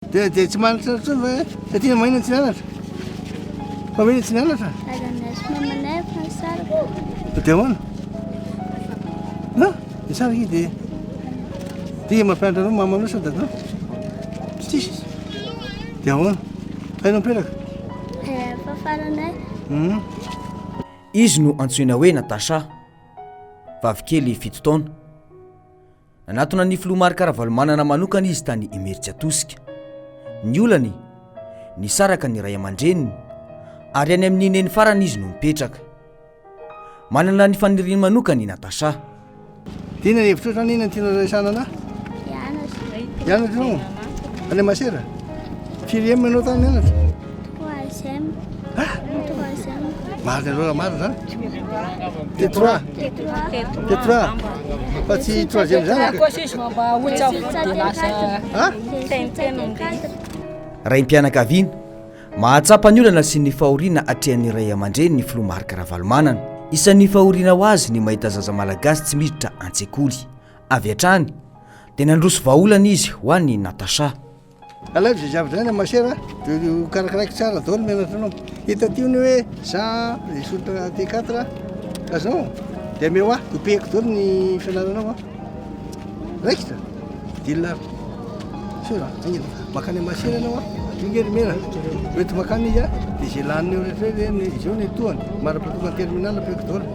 dia tsy manatra intsony fa satria mahina tsy nianatra fa hoe tsy nianatra dia ahoana dia sara i dia mampianatra anao mamanao sa dadanao tsy tsisy dia ahoana hainao mipetraka izy no antsoina hoe Natasha, vavikely 7 taona. Nanatona ny filomarika Ravalomanana manokana izy tany Imeritsy Atosika. Ny olany nisaraka ny ray aman-dreniny ary any amin'ny neny farany izy no mipetraka. Manana ny faniriany manokana i Natasha. Tiana hevitra ohatrany inona tiana resana anahy? Hianatra ianao? Any Masera? Firy aminy ianao tany nianatra? Marina aloha marina zany? T3 fa tsy troisième zany? Raim-pianakaviana mahatsapa ny olana sy ny fahoriana atrehan'ny ray aman-dreny ny filomarika Ravalomanana. Isan'ny fahoriana ho azy ny mahita zaza malagasy tsy miditra an-tsekoly. Avy hatrany dia nandroso vahaolana izy ho an'ny Natasha. Alay zay zavatra zany Masera dia karakaraiko tsara daholo mianatra anao. Hita tiony hoe za sotra T4 azonao dia meo aho dopehiko daholo ny fianaranao raikitra dilla sora agnino makany Masera anao ingery mena oety makany izy dia izay laniny eo rehetra hoe izy eo ny tohany mara-patokany terminal apeko daholo.